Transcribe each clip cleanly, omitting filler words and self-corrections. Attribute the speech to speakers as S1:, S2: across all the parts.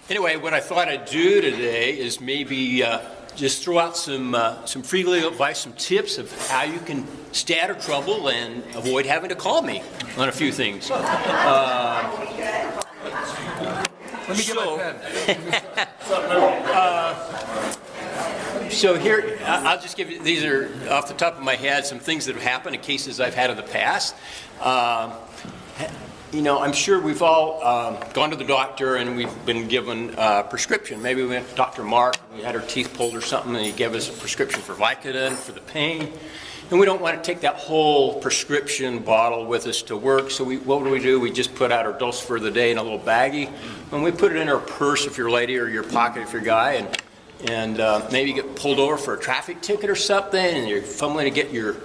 S1: Anyway, what I thought I'd do today is maybe just throw out some free legal advice, some tips of how you can stay out of trouble and avoid having to call me on a few things.
S2: Let me get my pen.
S1: So here, I'll just give you, these are off the top of my head, some things that have happened in cases I've had in the past. You know, I'm sure we've all gone to the doctor and we've been given a prescription. Maybe we went to Dr. Mark, we had our teeth pulled or something, and he gave us a prescription for Vicodin for the pain. And we don't want to take that whole prescription bottle with us to work, so what do? We just put out our dose for the day in a little baggie, and we put it in our purse if you're a lady or your pocket if you're a guy, and maybe you get pulled over for a traffic ticket or something, and you're fumbling to get your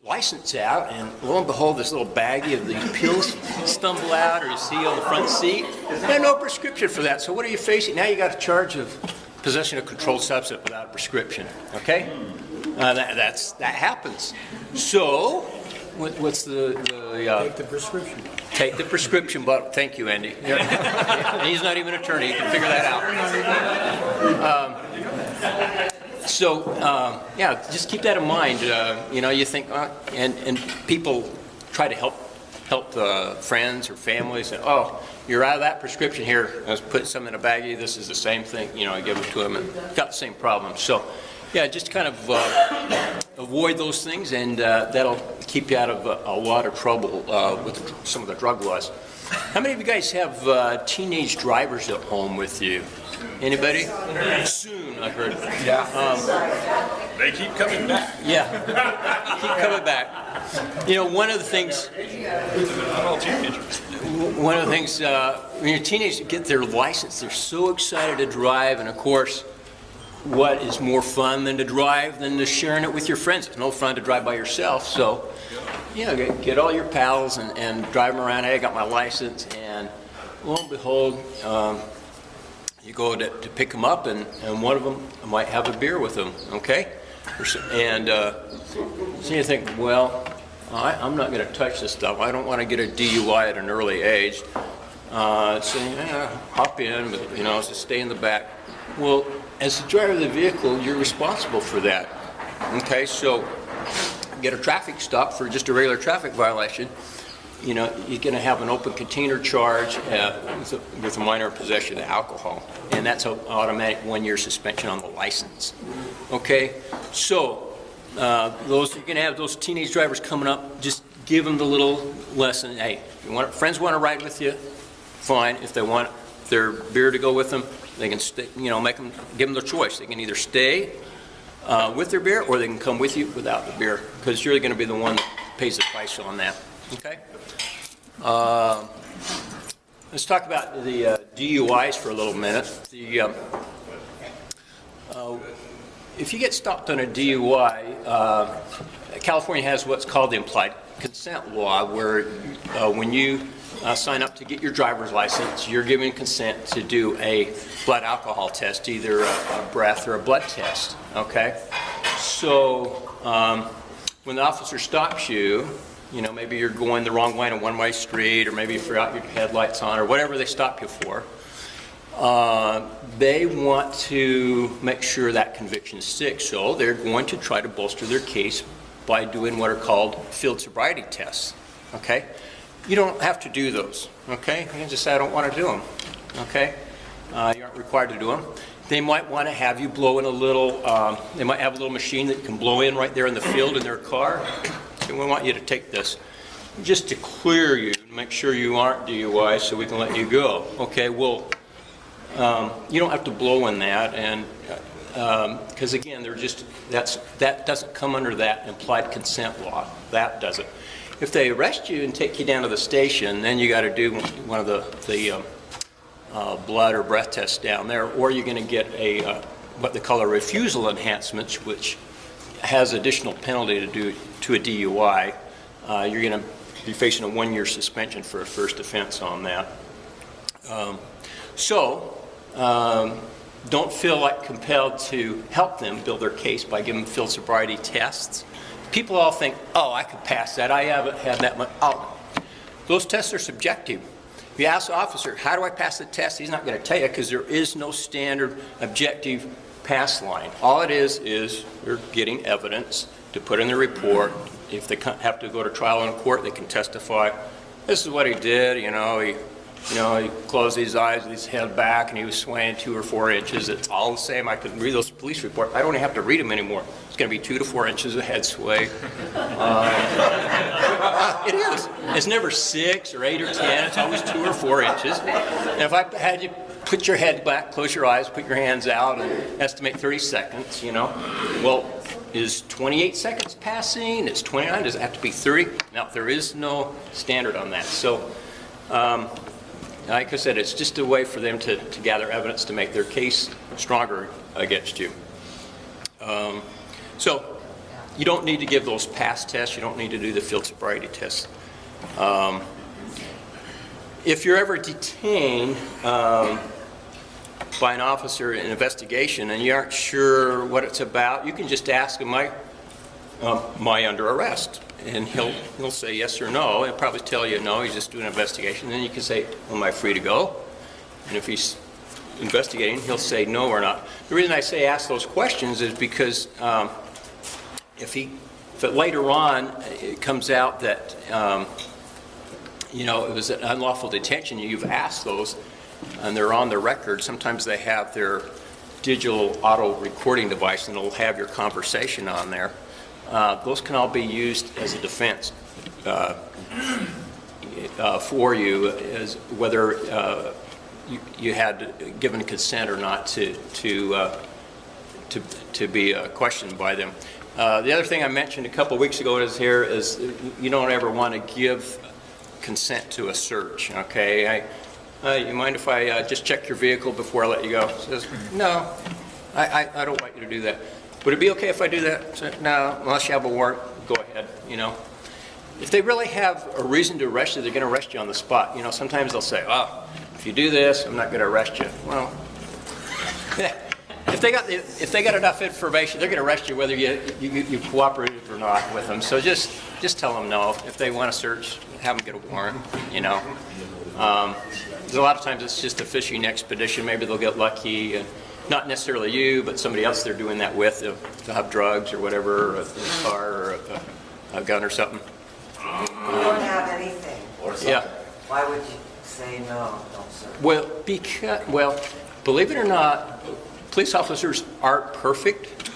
S1: license out, and lo and behold, this little baggie of these pills stumble out, or you see on the front seat, and no prescription for that. So what are you facing? Now you got a charge of possession of controlled substance without a prescription. Okay, that happens. So what's the
S2: Take the prescription.
S1: Take the prescription bottle. Thank you, Andy. And he's not even an attorney. You can figure that out. Yeah, just keep that in mind. You know, you think, and people try to help friends or families. And, oh, you're out of that prescription here. Let's put some in a baggie. This is the same thing. You know, I give it to them and got the same problem. So, yeah, just kind of avoid those things, and that'll keep you out of a lot of trouble with some of the drug laws. How many of you guys have teenage drivers at home with you? Anybody? Soon, I heard.
S2: Yeah.
S3: They keep coming back.
S1: Yeah, keep coming back. You know, one of the things when your teenagers get their license, they're so excited to drive, and of course, what is more fun than to drive than to sharing it with your friends? It's no fun to drive by yourself, so you know, get all your pals and drive them around. Hey, I got my license, and lo and behold, you go to pick them up, and one of them might have a beer with them, okay? And so you think, well, I'm not going to touch this stuff. I don't want to get a DUI at an early age. So yeah, hop in, but you know, just stay in the back. Well, as the driver of the vehicle, you're responsible for that. Okay, so get a traffic stop for just a regular traffic violation. You know, you're going to have an open container charge with a minor possession of alcohol, and that's an automatic 1-year suspension on the license. Okay, so you're going to have those teenage drivers coming up. Just give them the little lesson. Hey, if you friends want to ride with you, fine. If they want their beer to go with them, they can stay. You know, give them their choice. They can either stay with their beer, or they can come with you without the beer, because you're going to be the one that pays the price on that. Okay. Let's talk about the DUIs for a little minute. If you get stopped on a DUI, California has what's called the implied consent law, where when you sign up to get your driver's license, you're giving consent to do a blood alcohol test, either a breath or a blood test. Okay? So when the officer stops you, you know, maybe you're going the wrong way in a one-way street, or maybe you forgot your headlights on, or whatever they stop you for. They want to make sure that conviction sticks, so they're going to try to bolster their case by doing what are called field sobriety tests. Okay? You don't have to do those. Okay? You can just say, I don't want to do them. Okay? You aren't required to do them. They might want to have you blow in a little, they might have a little machine that can blow in right there in the field in their car. So we want you to take this just to clear you, to make sure you aren't DUI, so we can let you go. Okay, well, you don't have to blow in that, and because again, that doesn't come under that implied consent law. That doesn't. If they arrest you and take you down to the station, then you got to do one of the blood or breath tests down there, or you're going to get a what they call a refusal enhancement, which has additional penalty to do to a DUI. You're going to be facing a 1-year suspension for a first offense on that. Don't feel like compelled to help them build their case by giving them field sobriety tests. People all think, oh, I could pass that. I haven't had that much. Oh, those tests are subjective. If you ask the officer, how do I pass the test? He's not going to tell you because there is no standard objective pass line. All it is you're getting evidence to put in the report. If they have to go to trial in court, they can testify. This is what he did. He closed his eyes with his head back and he was swaying 2 or 4 inches. It's all the same. I can read those police reports. I don't even have to read them anymore. It's going to be 2 to 4 inches of head sway. It is. It's never 6 or 8 or 10. It's always 2 or 4 inches. And if I had you put your head back, close your eyes, put your hands out, and estimate 30 seconds, well, is 28 seconds passing? Is 29? Does it have to be 30? Now, there is no standard on that. So, like I said, it's just a way for them to gather evidence to make their case stronger against you. So you don't need to give those pass tests. You don't need to do the field sobriety tests. If you're ever detained by an officer in an investigation and you aren't sure what it's about, you can just ask him, am I under arrest? And he'll say yes or no. He'll probably tell you no, he's just doing an investigation. Then you can say, am I free to go? And if he's investigating, he'll say no or not. The reason I say ask those questions is because if it later on it comes out that it was an unlawful detention, you've asked those, and they're on the record. Sometimes they have their digital auto recording device, and it'll have your conversation on there. Those can all be used as a defense for you, as whether you had given consent or not to be questioned by them. The other thing I mentioned a couple weeks ago is you don't ever want to give consent to a search. Okay, you mind if I just check your vehicle before I let you go? Says, no, I don't want you to do that. Would it be okay if I do that? So, no, unless you have a warrant, go ahead, If they really have a reason to arrest you, they're going to arrest you on the spot. Sometimes they'll say, if you do this, I'm not going to arrest you. Well, if they got enough information, they're going to arrest you whether you cooperated or not with them. So just tell them no. If they want to search, have them get a warrant, A lot of times it's just a fishing expedition. Maybe they'll get lucky. Not necessarily you, but somebody else they're doing that with. They'll have drugs or whatever, or a car or a gun or something.
S4: You don't have anything.
S5: Or something.
S1: Yeah.
S4: Why would you say no, don't search?
S1: Well, believe it or not, police officers aren't perfect.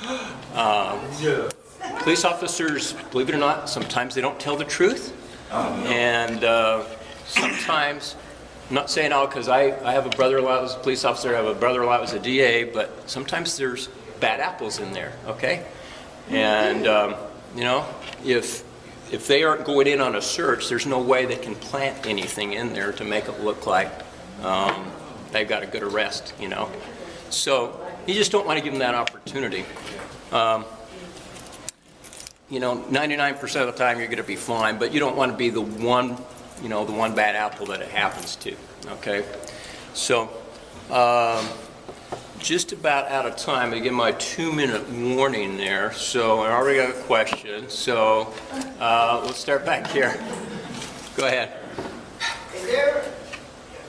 S1: Police officers, believe it or not, sometimes they don't tell the truth. And sometimes, I'm not saying all because I have a brother-in-law that was a police officer, I have a brother-in-law that was a DA, but sometimes there's bad apples in there, okay? And, if they aren't going in on a search, there's no way they can plant anything in there to make it look like they've got a good arrest, So you just don't want to give them that opportunity. 99% of the time you're going to be fine, but you don't want to be the one bad apple that it happens to, okay? So, just about out of time. I give my 2-minute warning there, so I already got a question. So, let's start back here. Go ahead.
S6: Is there,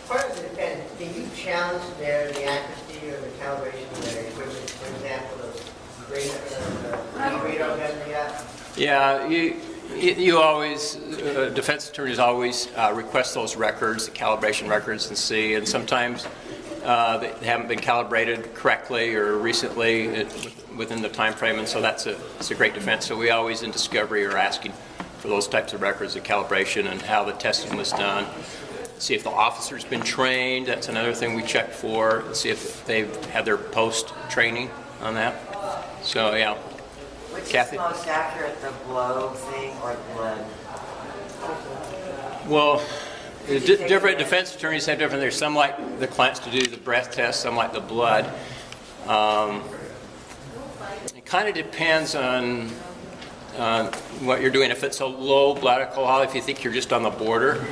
S6: part of the defense, can you challenge the accuracy or the calibration of their equipment? For example, the radar gun they got?
S1: Yeah, you always, defense attorneys always request those records, the calibration records, and see. And sometimes they haven't been calibrated correctly or recently within the time frame, and so that's a great defense. So we always in discovery are asking for those types of records of calibration and how the testing was done. See if the officer's been trained. That's another thing we check for. See if they've had their post-training on that. So yeah.
S4: Which
S1: Kathy?
S4: is most accurate, the blow thing or the blood?
S1: Well,
S4: Did you take
S1: different
S4: the-
S1: defense attorneys have different. There's some like the clients to do the breath test, some like the blood. It kind of depends on what you're doing. If it's a low blood alcohol, if you think you're just on the border,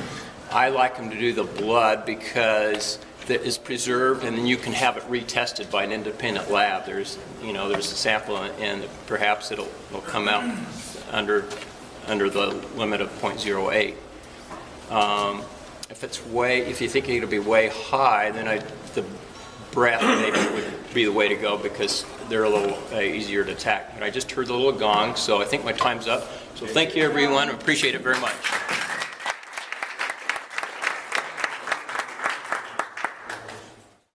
S1: I like them to do the blood because that is preserved, and then you can have it retested by an independent lab. There's a sample, and perhaps it'll come out under the limit of 0.08. if you think it'll be way high, then the breath maybe would be the way to go because they're a little easier to attack. But I just heard the little gong, so I think my time's up. So thank you, everyone. I appreciate it very much.